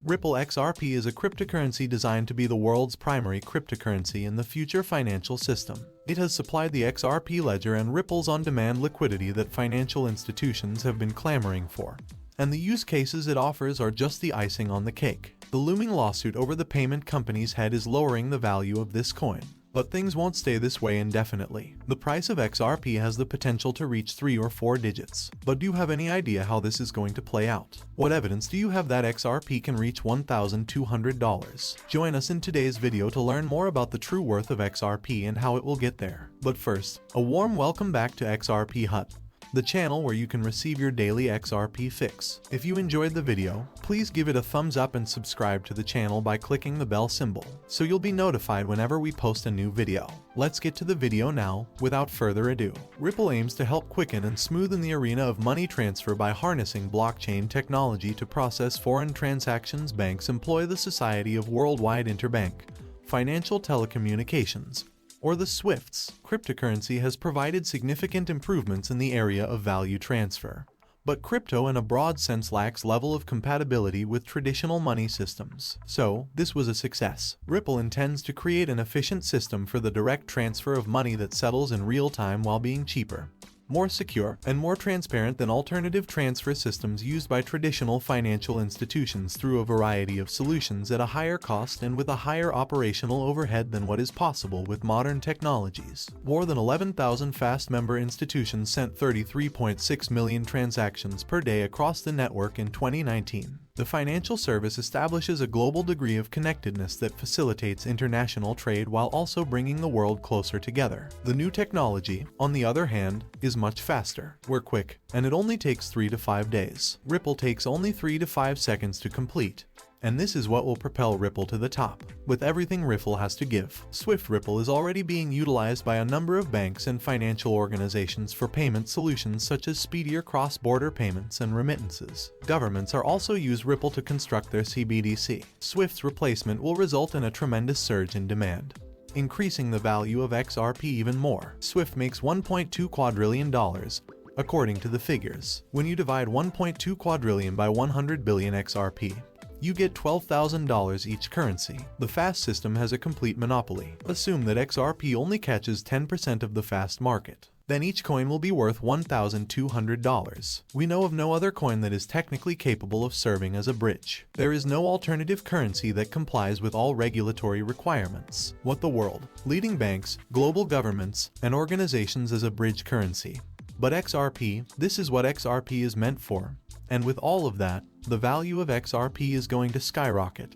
Ripple XRP is a cryptocurrency designed to be the world's primary cryptocurrency in the future financial system. It has supplied the XRP ledger and Ripple's on-demand liquidity that financial institutions have been clamoring for. And the use cases it offers are just the icing on the cake. The looming lawsuit over the payment company's head is lowering the value of this coin. But things won't stay this way indefinitely. The price of XRP has the potential to reach 3 or 4 digits. But do you have any idea how this is going to play out? What evidence do you have that XRP can reach $1,200? Join us in today's video to learn more about the true worth of XRP and how it will get there. But first, a warm welcome back to XRP Hut, the channel where you can receive your daily XRP fix. If you enjoyed the video, please give it a thumbs up and subscribe to the channel by clicking the bell symbol, so you'll be notified whenever we post a new video. Let's get to the video now, without further ado. Ripple aims to help quicken and smoothen the arena of money transfer by harnessing blockchain technology to process foreign transactions. Banks employ the Society of Worldwide Interbank Financial Telecommunications, or the SWIFTs. Cryptocurrency has provided significant improvements in the area of value transfer. But crypto in a broad sense lacks level of compatibility with traditional money systems. So, this was a success. Ripple intends to create an efficient system for the direct transfer of money that settles in real time while being cheaper, more secure, and more transparent than alternative transfer systems used by traditional financial institutions through a variety of solutions at a higher cost and with a higher operational overhead than what is possible with modern technologies. More than 11,000 fast member institutions sent 33.6 million transactions per day across the network in 2019. The financial service establishes a global degree of connectedness that facilitates international trade while also bringing the world closer together. The new technology, on the other hand, is much faster. We're quick, and it only takes 3 to 5 days. Ripple takes only 3 to 5 seconds to complete. And this is what will propel Ripple to the top. With everything Ripple has to give, Swift Ripple is already being utilized by a number of banks and financial organizations for payment solutions such as speedier cross-border payments and remittances. Governments are also use Ripple to construct their CBDC. Swift's replacement will result in a tremendous surge in demand, increasing the value of XRP even more. Swift makes $1.2 quadrillion, according to the figures. When you divide 1.2 quadrillion by 100 billion XRP, you get $12,000 each currency. The fast system has a complete monopoly. Assume that XRP only catches 10% of the fast market. Then each coin will be worth $1,200. We know of no other coin that is technically capable of serving as a bridge. There is no alternative currency that complies with all regulatory requirements. What the world, leading banks, global governments, and organizations as a bridge currency. But XRP, this is what XRP is meant for. And with all of that, the value of XRP is going to skyrocket.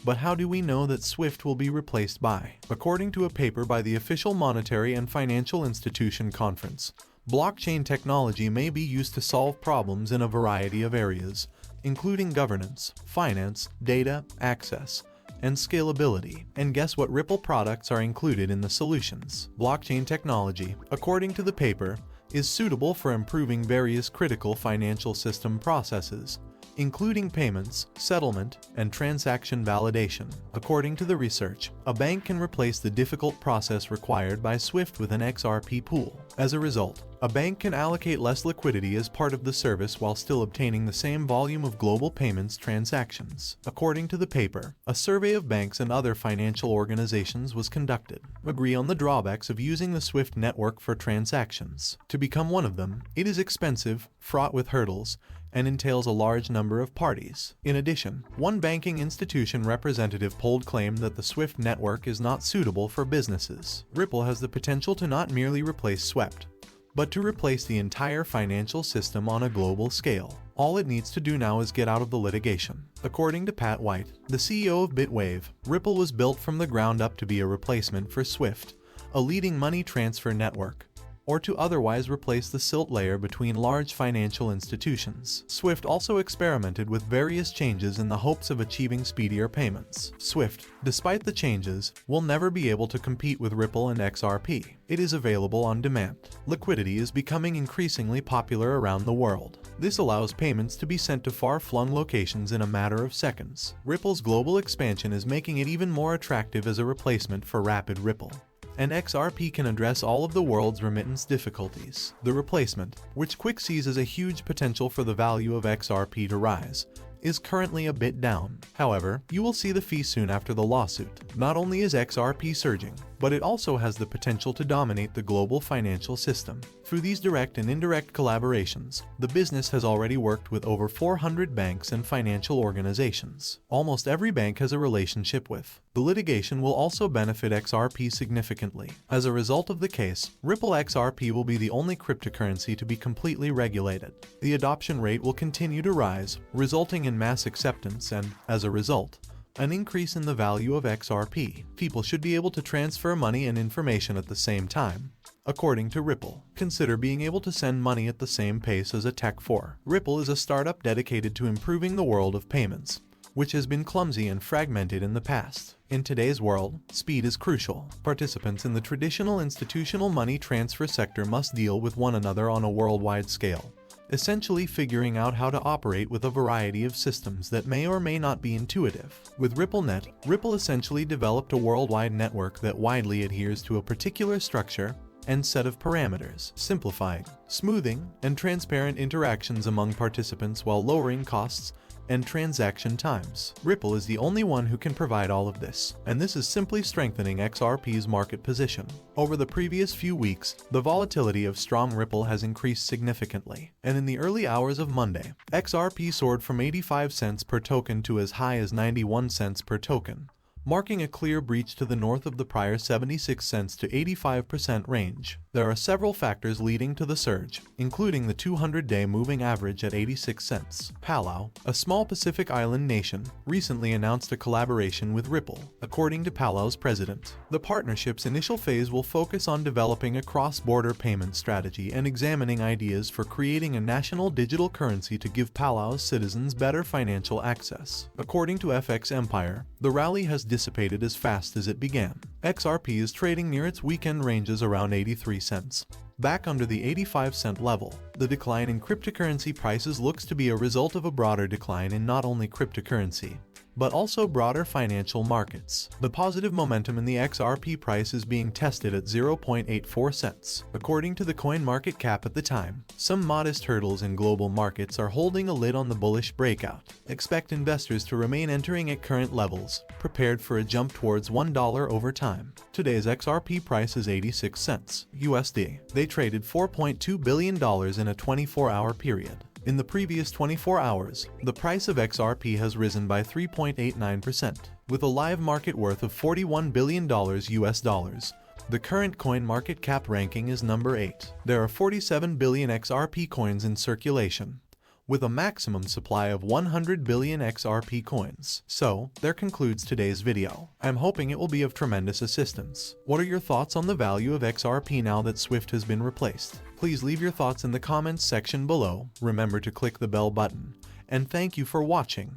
But how do we know that SWIFT will be replaced by? According to a paper by the Official Monetary and Financial Institution Conference, blockchain technology may be used to solve problems in a variety of areas, including governance, finance, data, access, and scalability. And guess what Ripple products are included in the solutions? Blockchain technology, according to the paper, is suitable for improving various critical financial system processes, including payments, settlement, and transaction validation. According to the research, a bank can replace the difficult process required by SWIFT with an XRP pool. As a result, a bank can allocate less liquidity as part of the service while still obtaining the same volume of global payments transactions. According to the paper, a survey of banks and other financial organizations was conducted. Agree on the drawbacks of using the SWIFT network for transactions. To become one of them, it is expensive, fraught with hurdles, and entails a large number of parties. In addition, one banking institution representative polled claimed that the SWIFT network is not suitable for businesses. Ripple has the potential to not merely replace SWIFT, but to replace the entire financial system on a global scale. All it needs to do now is get out of the litigation. According to Pat White, the CEO of Bitwave, Ripple was built from the ground up to be a replacement for SWIFT, a leading money transfer network, or to otherwise replace the silt layer between large financial institutions. SWIFT also experimented with various changes in the hopes of achieving speedier payments. SWIFT, despite the changes, will never be able to compete with Ripple and XRP. It is available on demand. Liquidity is becoming increasingly popular around the world. This allows payments to be sent to far-flung locations in a matter of seconds. Ripple's global expansion is making it even more attractive as a replacement for Rapid Ripple. And XRP can address all of the world's remittance difficulties. The replacement, which Quick sees as a huge potential for the value of XRP to rise, is currently a bit down. However, you will see the fee soon after the lawsuit. Not only is XRP surging, but it also has the potential to dominate the global financial system. Through these direct and indirect collaborations, the business has already worked with over 400 banks and financial organizations. Almost every bank has a relationship with. The litigation will also benefit XRP significantly. As a result of the case, Ripple XRP will be the only cryptocurrency to be completely regulated. The adoption rate will continue to rise, resulting in mass acceptance and, as a result, an increase in the value of XRP. People should be able to transfer money and information at the same time. According to Ripple, consider being able to send money at the same pace as a Tech4. Ripple is a startup dedicated to improving the world of payments, which has been clumsy and fragmented in the past. In today's world, speed is crucial. Participants in the traditional institutional money transfer sector must deal with one another on a worldwide scale, essentially figuring out how to operate with a variety of systems that may or may not be intuitive. With RippleNet, Ripple essentially developed a worldwide network that widely adheres to a particular structure and set of parameters, simplifying, smoothing, and transparent interactions among participants while lowering costs and transaction times. Ripple is the only one who can provide all of this, and this is simply strengthening XRP's market position. Over the previous few weeks, the volatility of strong Ripple has increased significantly, and in the early hours of Monday, XRP soared from 85 cents per token to as high as 91 cents per token, marking a clear breach to the north of the prior 76 cents to 85% range. There are several factors leading to the surge, including the 200-day moving average at 86 cents. Palau, a small Pacific island nation, recently announced a collaboration with Ripple. According to Palau's president, the partnership's initial phase will focus on developing a cross-border payment strategy and examining ideas for creating a national digital currency to give Palau's citizens better financial access. According to FX Empire, the rally has dissipated as fast as it began. XRP is trading near its weekend ranges around 83 cents, back under the 85-cent level. The decline in cryptocurrency prices looks to be a result of a broader decline in not only cryptocurrency, but also broader financial markets. The positive momentum in the XRP price is being tested at 0.84 cents. According to the coin market cap at the time, some modest hurdles in global markets are holding a lid on the bullish breakout. Expect investors to remain entering at current levels, prepared for a jump towards $1 over time. Today's XRP price is 86 cents USD. They traded $4.2 billion in a 24-hour period. In the previous 24 hours, the price of XRP has risen by 3.89%, with a live market worth of $41 billion US dollars. The current coin market cap ranking is number 8. There are 47 billion XRP coins in circulation, with a maximum supply of 100 billion XRP coins. So, there concludes today's video. I'm hoping it will be of tremendous assistance. What are your thoughts on the value of XRP now that SWIFT has been replaced? Please leave your thoughts in the comments section below. Remember to click the bell button. And thank you for watching.